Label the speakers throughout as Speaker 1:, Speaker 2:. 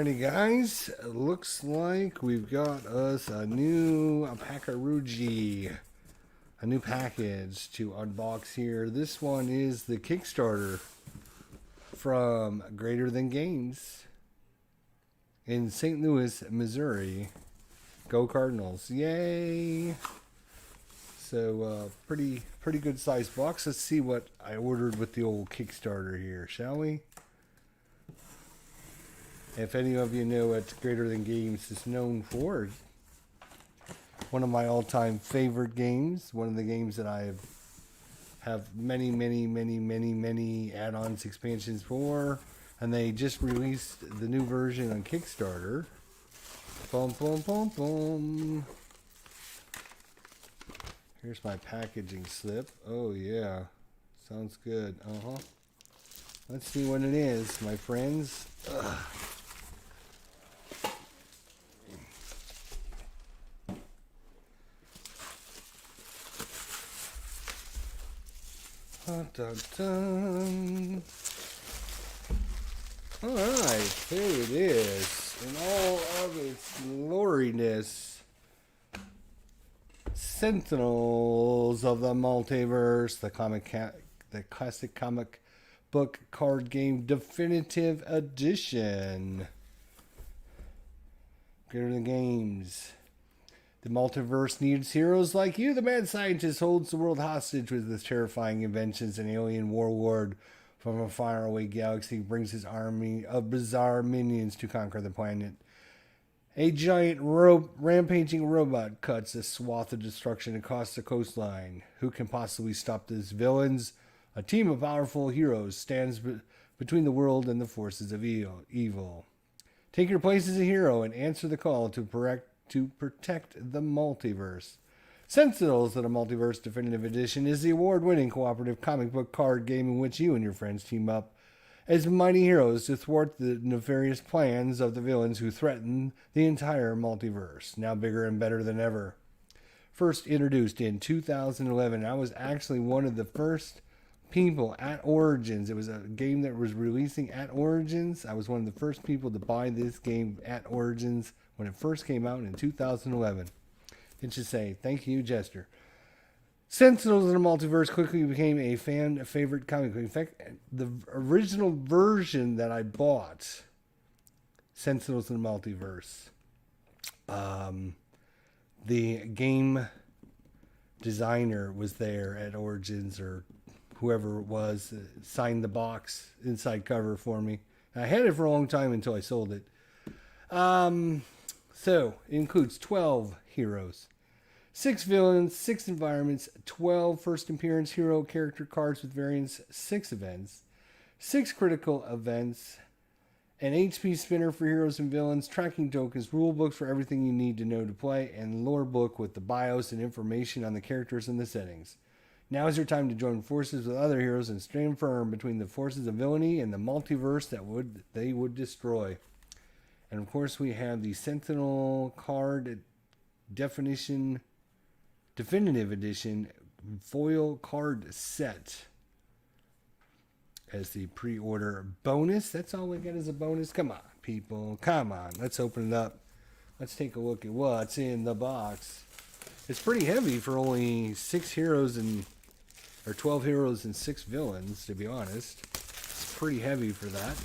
Speaker 1: Alrighty guys, looks like we've got us a new Packarugi, a new package to unbox here. This one is the Kickstarter from Greater Than Games in St. Louis, Missouri. Go Cardinals, yay! So pretty good sized box. Let's see what I ordered with the old Kickstarter here, shall we? If any of you know what Greater Than Games is known for, one of my all-time favorite games, one of the games that I have many add-ons, expansions for, and they just released the new version on Kickstarter. Boom, boom, boom, boom. Here's my packaging slip. Oh yeah, sounds good. Let's see what it is, my friends. Ugh. Dun, dun, dun. Alright, here it is in all of its gloriness. Sentinels of the Multiverse, the classic comic book card game definitive edition. Greater Than Games. The multiverse needs heroes like you. The mad scientist holds the world hostage with his terrifying inventions. An alien warlord from a faraway galaxy brings his army of bizarre minions to conquer the planet. A giant rampaging robot cuts a swath of destruction across the coastline. Who can possibly stop these villains? A team of powerful heroes stands between the world and the forces of evil. Take your place as a hero and answer the call to protect the multiverse. Sentinels of the Multiverse Definitive Edition is the award-winning cooperative comic book card game in which you and your friends team up as mighty heroes to thwart the nefarious plans of the villains who threaten the entire multiverse, now bigger and better than ever. First introduced in 2011, I was actually one of the first people at Origins. It was a game that was releasing at Origins. I was one of the first people to buy this game at Origins when it first came out in 2011. It should say, thank you, Jester. Sentinels of the Multiverse quickly became a fan favorite comic book. In fact, the original version that I bought, Sentinels of the Multiverse, the game designer was there at Origins, or whoever it was, signed the box inside cover for me. I had it for a long time until I sold it. So, it includes 12 heroes, 6 villains, 6 environments, 12 first appearance hero character cards with variants, 6 events, 6 critical events, an HP spinner for heroes and villains, tracking tokens, rule books for everything you need to know to play, and lore book with the bios and information on the characters and the settings. Now is your time to join forces with other heroes and stand firm between the forces of villainy and the multiverse that they would destroy. And of course we have the Sentinel card definitive edition foil card set as the pre-order bonus. That's all we get as a bonus. Come on, people. Come on. Let's open it up. Let's take a look at what's in the box. It's pretty heavy for only 6 heroes or 12 heroes and 6 villains, to be honest. It's pretty heavy for that.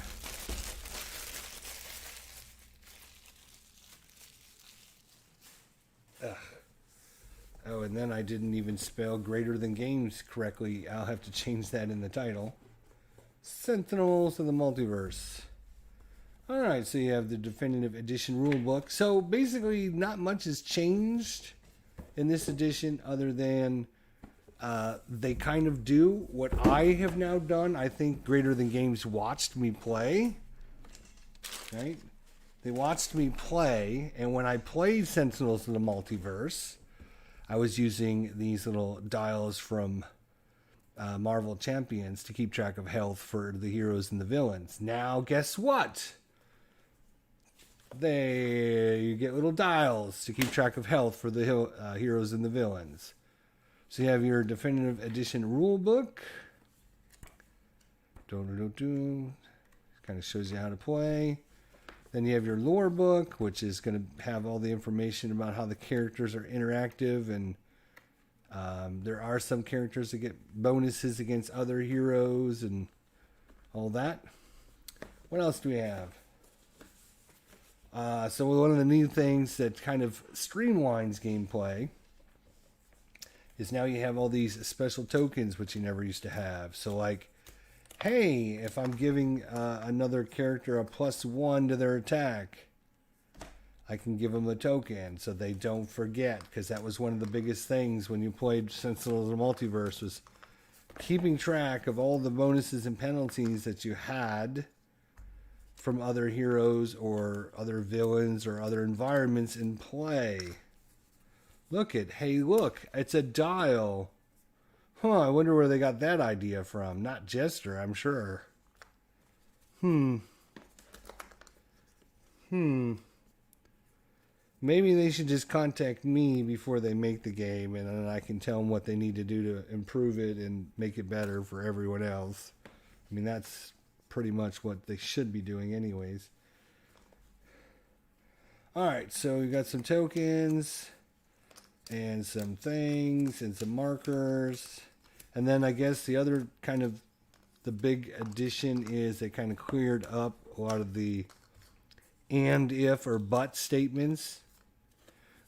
Speaker 1: Ugh. Oh, and then I didn't even spell Greater Than Games correctly. I'll have to change that in the title. Sentinels of the Multiverse. Alright, so you have the definitive edition rulebook. So basically not much has changed in this edition other than they kind of do what I have now done. I think Greater Than Games watched me play. Right? They watched me play, and when I played Sentinels of the Multiverse, I was using these little dials from Marvel Champions to keep track of health for the heroes and the villains. Now, guess what? You get little dials to keep track of health for the heroes and the villains. So you have your definitive edition rule book. Kind of shows you how to play. Then you have your lore book, which is going to have all the information about how the characters are interactive, and there are some characters that get bonuses against other heroes and all that. What else do we have? So one of the new things that kind of streamlines gameplay is now you have all these special tokens which you never used to have. So like, hey, if I'm giving another character a +1 to their attack, I can give them a token so they don't forget, because that was one of the biggest things when you played Sentinels of the Multiverse, was keeping track of all the bonuses and penalties that you had from other heroes or other villains or other environments in play. Look, it's a dial. I wonder where they got that idea from. Not Jester, I'm sure. Maybe they should just contact me before they make the game, and then I can tell them what they need to do to improve it and make it better for everyone else. I mean, that's pretty much what they should be doing anyways. Alright, so we got some tokens and some things and some markers. And then I guess the other kind of the big addition is they kind of cleared up a lot of the and, if, or but statements.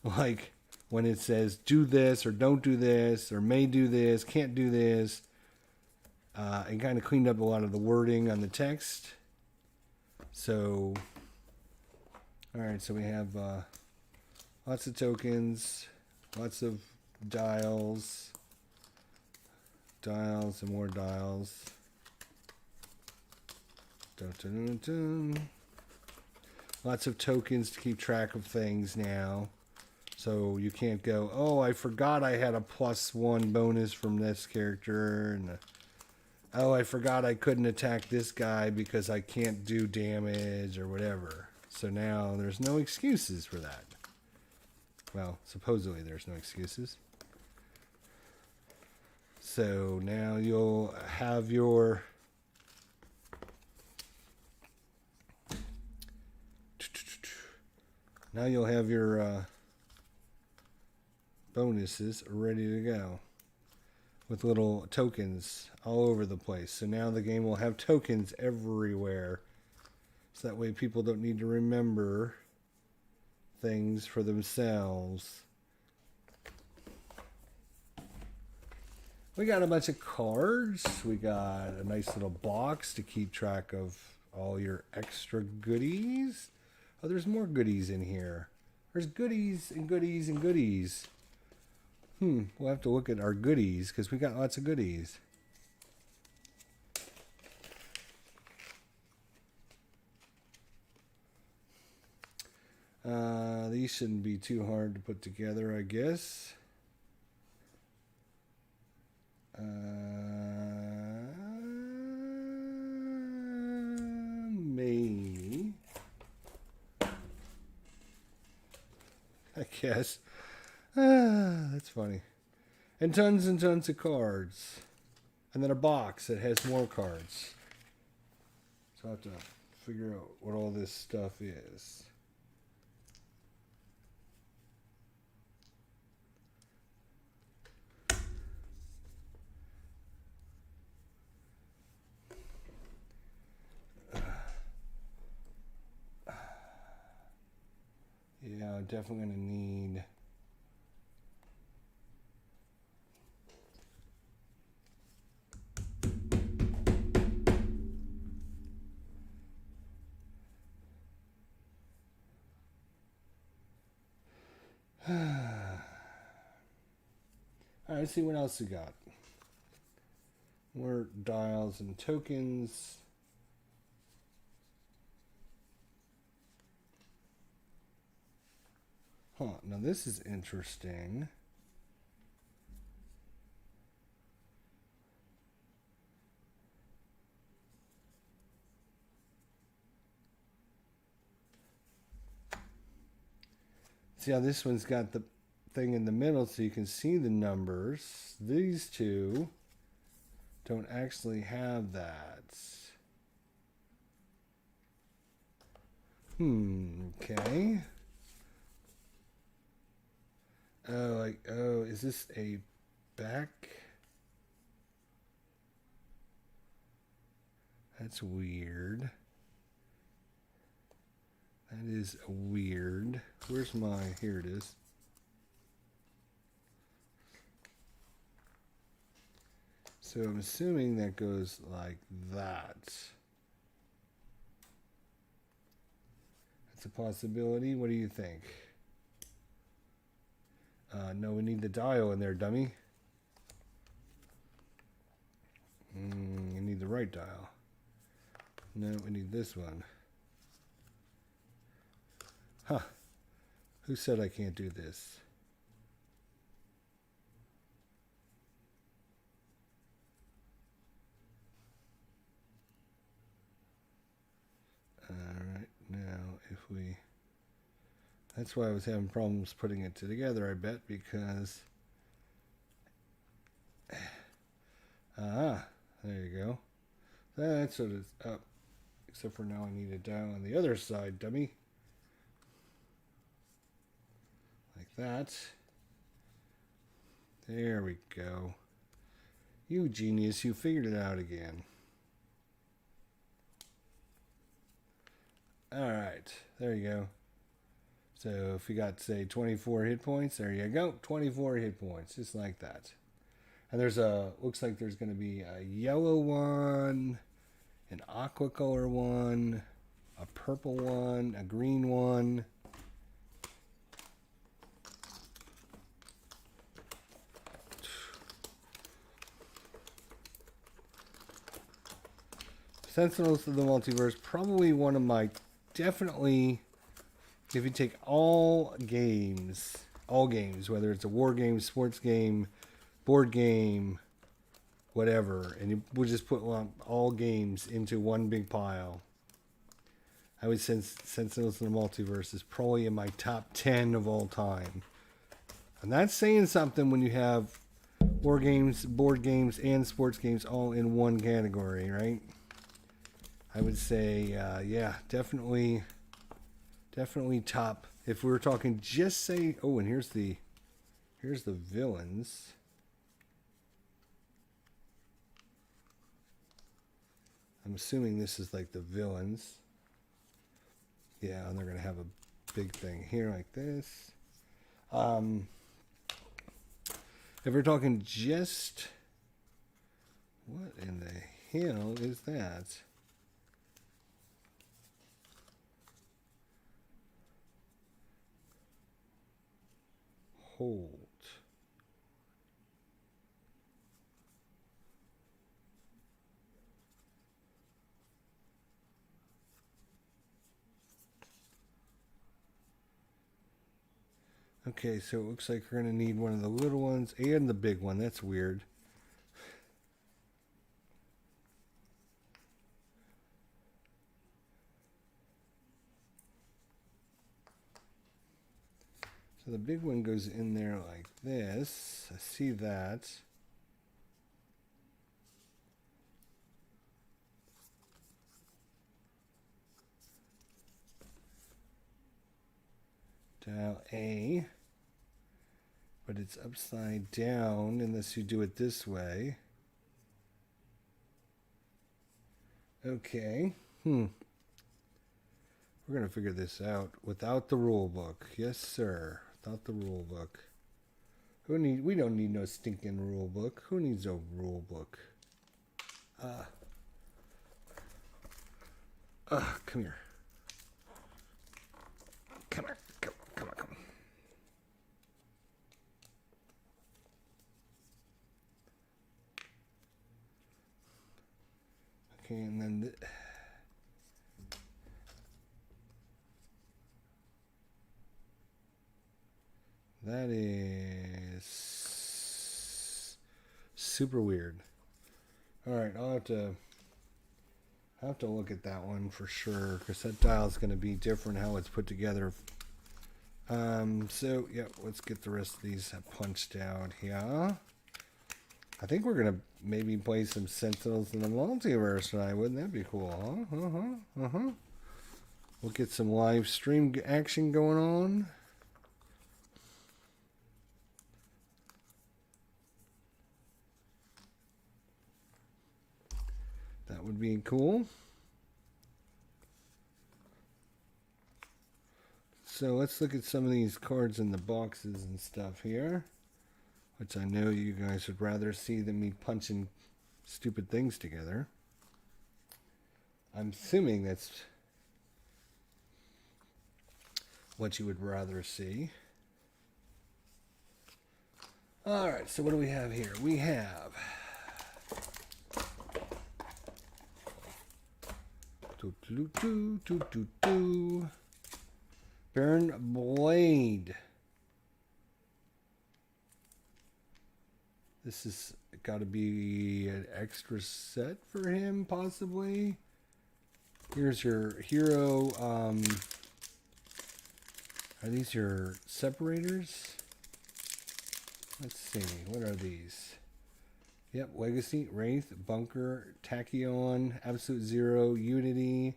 Speaker 1: Like when it says do this or don't do this or may do this, can't do this. And kind of cleaned up a lot of the wording on the text. So, alright, so we have lots of tokens, lots of dials and more dials. Dun, dun, dun, dun. Lots of tokens to keep track of things now. So you can't go, oh, I forgot I had a +1 bonus from this character, and oh, I forgot I couldn't attack this guy because I can't do damage or whatever. So now there's no excuses for that. Well, supposedly there's no excuses. So now you'll have your bonuses ready to go with little tokens all over the place. So now the game will have tokens everywhere. So that way people don't need to remember things for themselves. We got a bunch of cards. We got a nice little box to keep track of all your extra goodies. Oh, there's more goodies in here. There's goodies and goodies and goodies. We'll have to look at our goodies because we got lots of goodies. These shouldn't be too hard to put together, I guess. Maybe. I guess. That's funny. And tons of cards. And then a box that has more cards. So I'll have to figure out what all this stuff is. Yeah, I'm definitely going to need... Alright, let's see what else we got. More dials and tokens. Now this is interesting. See how this one's got the thing in the middle so you can see the numbers. These two don't actually have that. Okay. Oh, is this a back? That's weird. That is weird. Where's my, here it is. So I'm assuming that goes like that. That's a possibility. What do you think? No, we need the dial in there, dummy. You need the right dial. No, we need this one. Huh. Who said I can't do this? Alright, now if we... That's why I was having problems putting it together, I bet, because... Ah, there you go. That's what it's up. Except for now I need a dial on the other side, dummy. Like that. There we go. You genius, you figured it out again. Alright, there you go. So if you got, say, 24 hit points, there you go. 24 hit points, just like that. And there's a, looks like there's going to be a yellow one, an aqua color one, a purple one, a green one. Sentinels of the Multiverse, probably one of my, definitely, if you take all games, whether it's a war game, sports game, board game, whatever, and we'll just put all games into one big pile. I would say Sentinels of the Multiverse is probably in my top 10 of all time. And that's saying something when you have war games, board games, and sports games all in one category, right? I would say, yeah, definitely top. If we were talking just say, oh, and here's the villains. I'm assuming this is like the villains. Yeah, and they're going to have a big thing here like this. If we're talking just... What in the hell is that? Hold. Okay, so it looks like we're going to need one of the little ones and the big one. That's weird. So the big one goes in there like this. I see that. Dial A. But it's upside down unless you do it this way. Okay. We're going to figure this out without the rule book. Yes, sir. Without the rule book. We don't need no stinking rule book. Who needs a rule book? Come here. Come here. Come on. Okay, and then that is super weird. All right, I'll have to look at that one for sure because that dial is going to be different how it's put together. So yeah, let's get the rest of these punched out here. I think we're gonna maybe play some Sentinels in the Multiverse tonight. Wouldn't that be cool? Huh? We'll get some live stream action going on. That would be cool. So let's look at some of these cards in the boxes and stuff here, which I know you guys would rather see than me punching stupid things together. I'm assuming that's what you would rather see. Alright, so what do we have here? We have Baron Blade. This has got to be an extra set for him, possibly. Here's your hero. Are these your separators? Let's see. What are these? Yep. Legacy, Wraith, Bunker, Tachyon, Absolute Zero, Unity,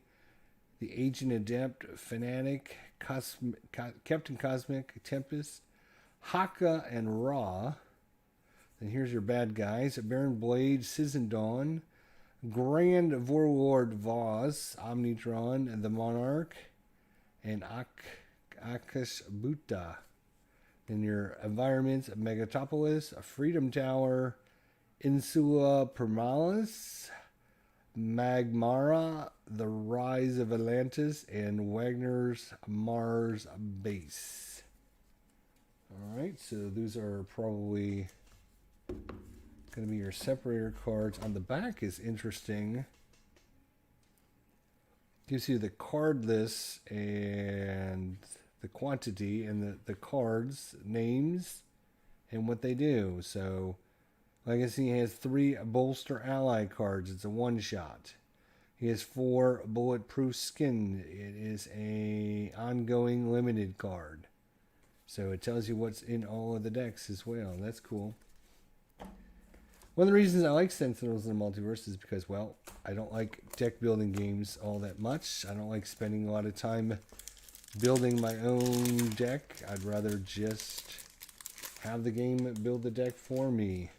Speaker 1: the Agent Adept, Fanatic, Captain Cosmic, Tempest, Haka, and Ra. Then here's your bad guys. Baron Blade, Sisindon, Grand Warlord Voss, Omnitron, the Monarch, and Akash Buddha. Then your environments, Megatopolis, Freedom Tower, Insula Primalis, Magmara, The Rise of Atlantis, and Wagner's Mars Base. Alright, so those are probably going to be your separator cards. On the back is interesting. Gives you the card list and the quantity and the cards, names, and what they do. So, Legacy has 3 Bolster Ally cards. It's a one-shot. He has 4 Bulletproof Skin. It is a ongoing limited card. So it tells you what's in all of the decks as well. That's cool. One of the reasons I like Sentinels in the Multiverse is because, well, I don't like deck building games all that much. I don't like spending a lot of time building my own deck. I'd rather just have the game build the deck for me.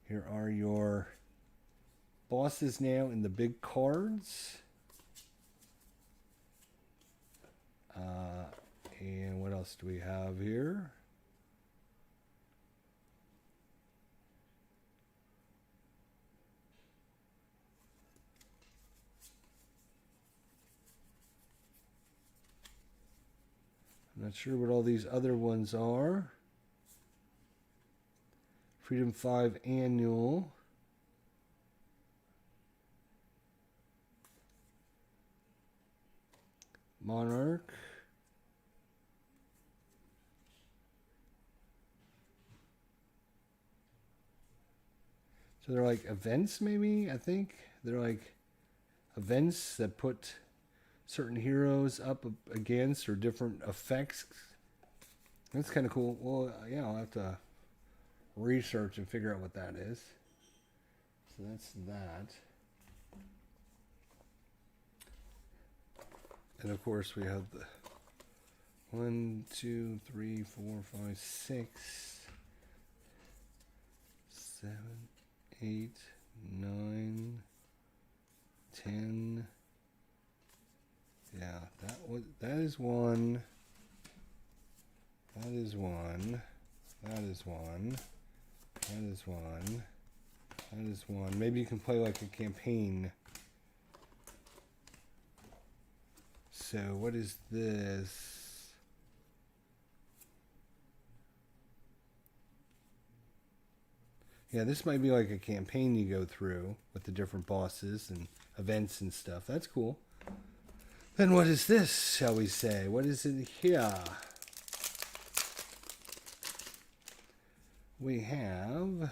Speaker 1: Here are your bosses now in the big cards. And what else do we have here? I'm not sure what all these other ones are. Freedom 5 Annual. Monarch. So they're like events, maybe, I think. They're like events that put certain heroes up against or different effects. That's kind of cool. Well, yeah, I'll have to research and figure out what that is. So that's that. And of course we have the 1, 2, 3, 4, 5, 6, 7, 8, 9, 10. Yeah, that is one. That is one. That is one. That is one. That is one. Maybe you can play like a campaign. So what is this? Yeah, this might be like a campaign you go through with the different bosses and events and stuff. That's cool. Then what is this, shall we say? What is it here? We have the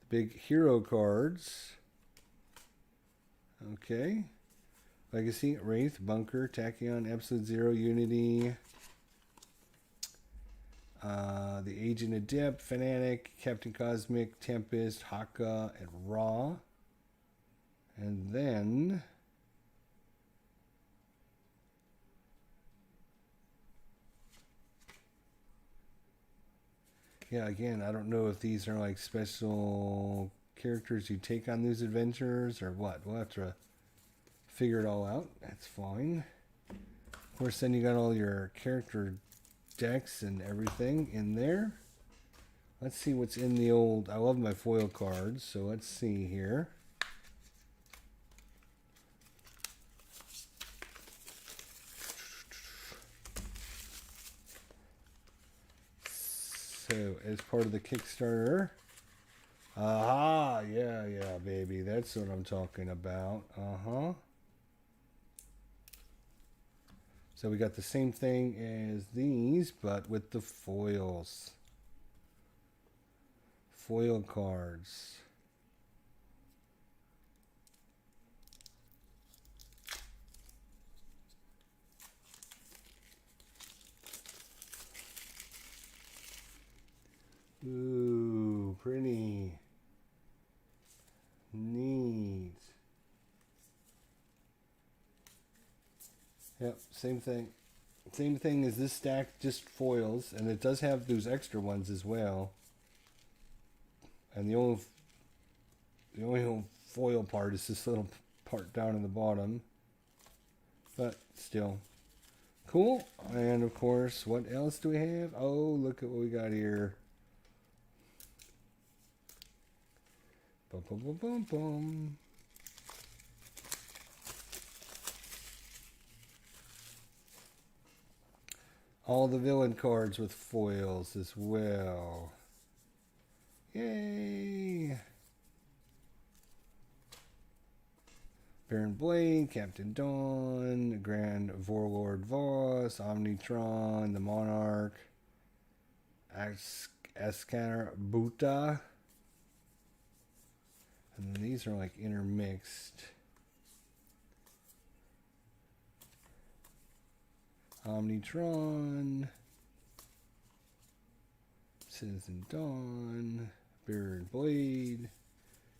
Speaker 1: big hero cards. Okay. Legacy, Wraith, Bunker, Tachyon, Absolute Zero, Unity, the Agent Adept, Fanatic, Captain Cosmic, Tempest, Haka, and Ra. And then yeah, again, I don't know if these are like special characters you take on these adventures or what. We'll have to figure it all out. That's fine. Of course, then you got all your character decks and everything in there. Let's see what's in the old... I love my foil cards, so let's see here. So, as part of the Kickstarter... Aha! Yeah, baby. That's what I'm talking about. Uh-huh. So we got the same thing as these, but with the foils. Foil cards. Ooh, pretty. Neat. Yep, same thing. Same thing as this stack, just foils, and it does have those extra ones as well. And the only foil part is this little part down in the bottom. But still. Cool. And of course, what else do we have? Oh, look at what we got here. Bum, bum, bum, bum, bum. All the villain cards with foils as well. Yay! Baron Blade, Captain Dawn, Grand Warlord Voss, Omnitron, the Monarch, Askar Buta. And then these are like intermixed. Omnitron, Citizen Dawn, Baron Blade.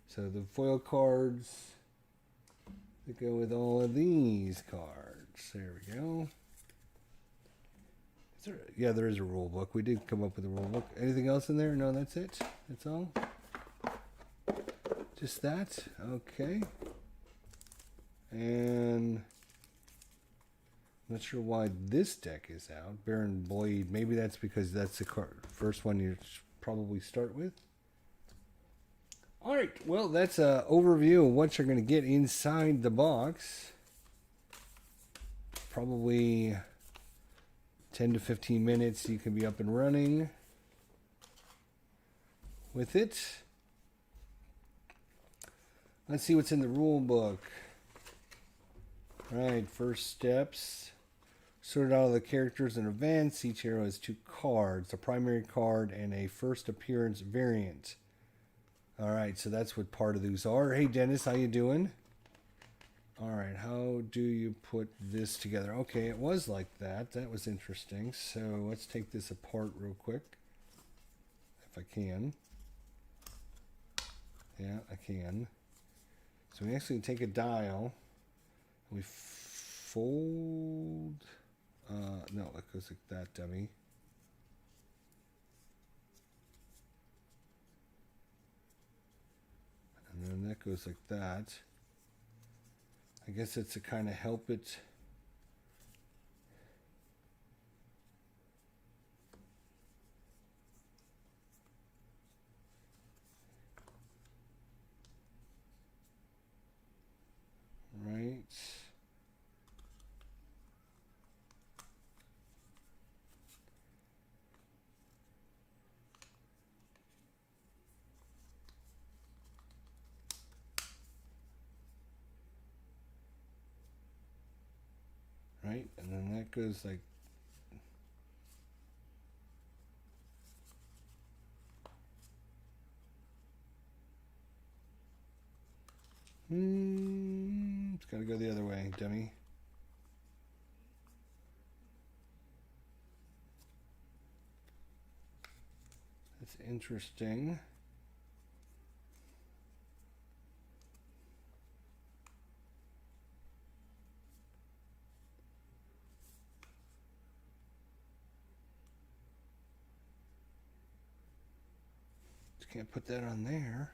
Speaker 1: So the foil cards that go with all of these cards. There we go. Yeah, there is a rule book. We did come up with a rule book. Anything else in there? No, that's it. That's all. Just that. Okay. And I'm not sure why this deck is out. Baron Blade. Maybe that's because that's the first one you probably start with. Alright, well, that's an overview of what you're going to get inside the box. Probably 10 to 15 minutes you can be up and running with it. Let's see what's in the rule book. Alright, first steps. Sort out all the characters and events. Each hero has 2 cards, a primary card and a first appearance variant. Alright, so that's what part of those are. Hey Dennis, how you doing? Alright, how do you put this together? Okay, it was like that. That was interesting. So let's take this apart real quick. If I can. Yeah, I can. So we actually take a dial. We fold. No, it goes like that, dummy. And then that goes like that. I guess it's to kind of help it. Right. Right, and then that goes like it's gotta go the other way, dummy. That's interesting. can't put that on there.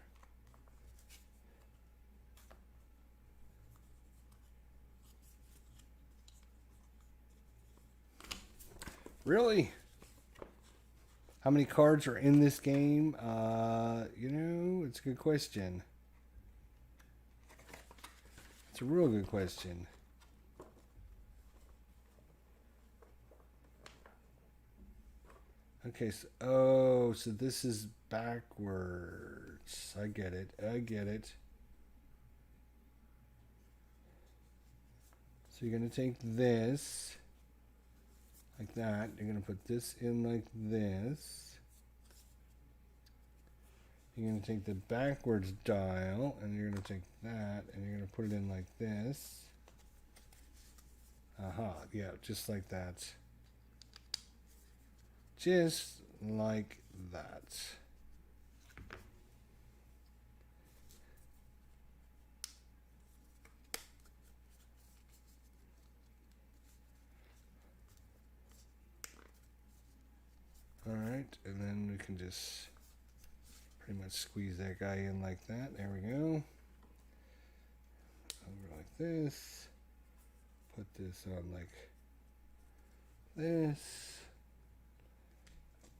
Speaker 1: Really? How many cards are in this game? You know, it's a good question. It's a real good question. Okay, so, so this is backwards. I get it. I get it. So you're going to take this, like that. You're going to put this in like this. You're going to take the backwards dial, and you're going to take that, and you're going to put it in like this. Aha, yeah, just like that. Just like that. All right, and then we can just pretty much squeeze that guy in like that. There we go. Over like this. Put this on like this.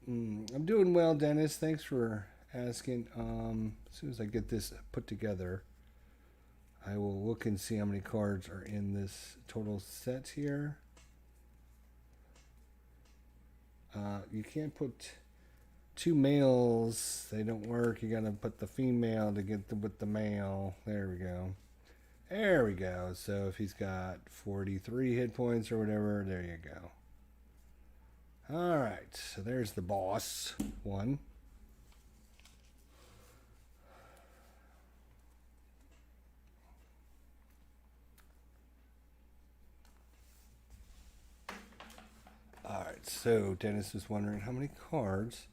Speaker 1: I'm doing well, Dennis. Thanks for asking. As soon as I get this put together, I will look and see how many cards are in this total set here. You can't put two males. They don't work. You gotta put the female to get with the male. There we go. There we go. So if he's got 43 hit points or whatever, there you go. All right, so there's the boss one. All right, so Dennis was wondering how many cards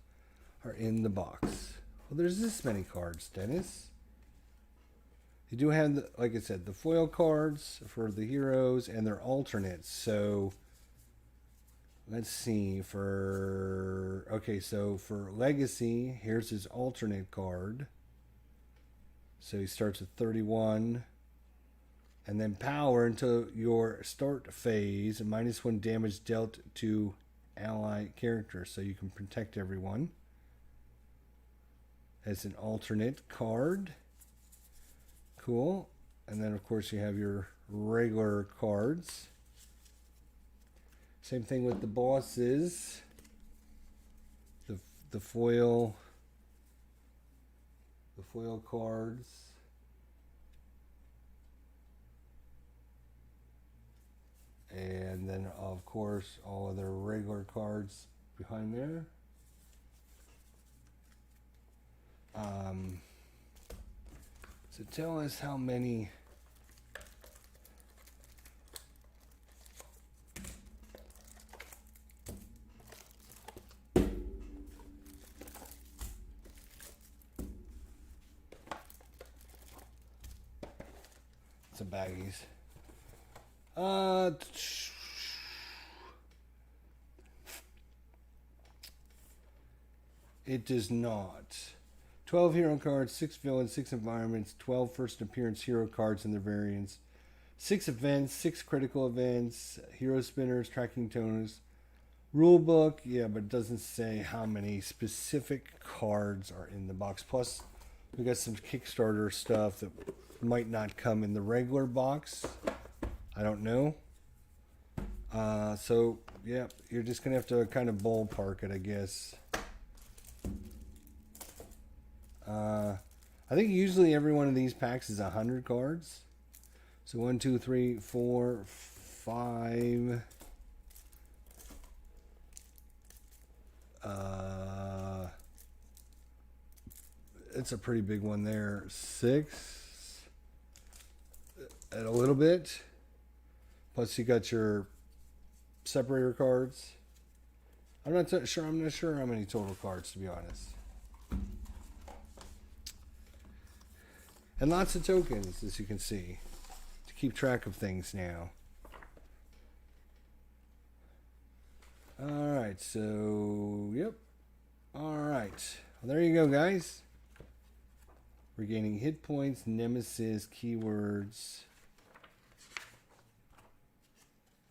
Speaker 1: are in the box. Well, there's this many cards, Dennis. You do have, like I said, the foil cards for the heroes and their alternates. So let's see, okay, so for Legacy, here's his alternate card. So he starts at 31. And then Power until your start phase, and -1 damage dealt to ally characters. So you can protect everyone. As an alternate card. Cool. And then, of course, you have your regular cards. Same thing with the bosses. The foil cards. And then of course all of their regular cards behind there. So tell us how many some baggies. It does not. 12 hero cards, 6 villains, 6 environments, 12 first appearance hero cards and their variants, 6 events, 6 critical events, hero spinners, tracking toners, rule book, yeah, but it doesn't say how many specific cards are in the box. Plus, we got some Kickstarter stuff that might not come in the regular box. I don't know. So, yeah, you're just going to have to kind of ballpark it, I guess. I think usually every one of these packs is 100 cards. So 1, 2, 3, 4, 5. It's a pretty big one there. 6. And a little bit. Plus you got your separator cards. I'm not sure how many total cards, to be honest. And lots of tokens, as you can see, to keep track of things now. Alright, so, yep. Alright. Well, there you go, guys. Regaining hit points, nemesis, keywords.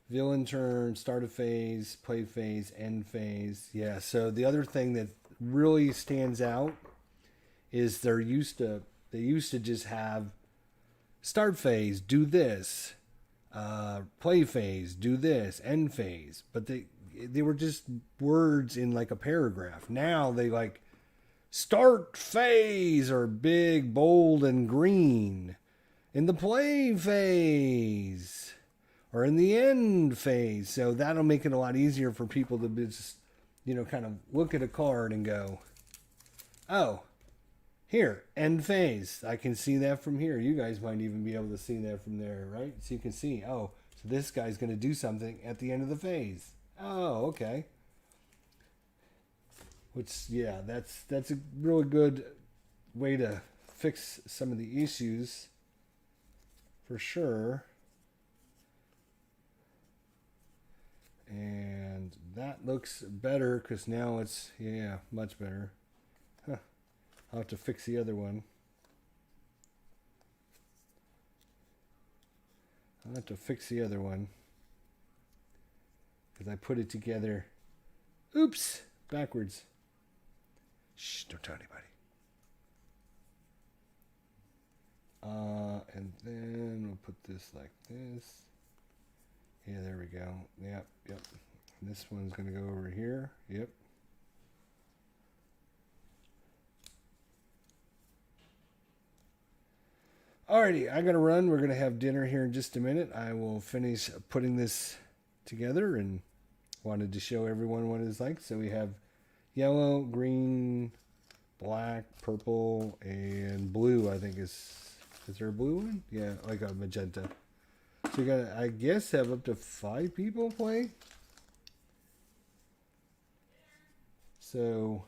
Speaker 1: Villain turn, start a phase, play phase, end phase. Yeah, so the other thing that really stands out is they used to just have start phase, do this, play phase, do this, end phase. But they were just words in like a paragraph. Now they like start phase are big, bold, and green. In the play phase or in the end phase. So that'll make it a lot easier for people to just, kind of look at a card and go, oh, here, end phase. I can see that from here. You guys might even be able to see that from there, right? So you can see, oh, so this guy's going to do something at the end of the phase. Oh, okay. Which, yeah, that's a really good way to fix some of the issues for sure. And that looks better because now it's, much better. Huh. I'll have to fix the other one. Because I put it together. Oops! Backwards. Shh, don't tell anybody. And then we'll put this like this. Yeah, there we go. Yep. This one's going to go over here. Yep. Alrighty, I got to run. We're going to have dinner here in just a minute. I will finish putting this together and wanted to show everyone what it's like. So we have yellow, green, black, purple, and blue, I think is there a blue one? Yeah, like a magenta. So you got, I guess, have up to 5 people play. So,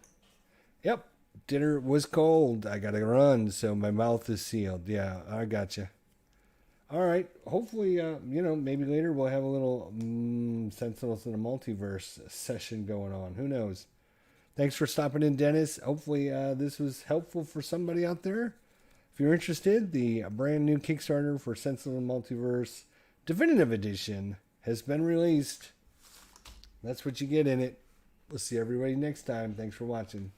Speaker 1: yep, dinner was cold. I got to run, so my mouth is sealed. Yeah, I got you. All right, hopefully, maybe later we'll have a little Sentinels in the Multiverse session going on. Who knows? Thanks for stopping in, Dennis. Hopefully this was helpful for somebody out there. If you're interested, the brand new Kickstarter for Sentinels in the Multiverse Definitive Edition has been released. That's what you get in it. We'll see everybody next time. Thanks for watching.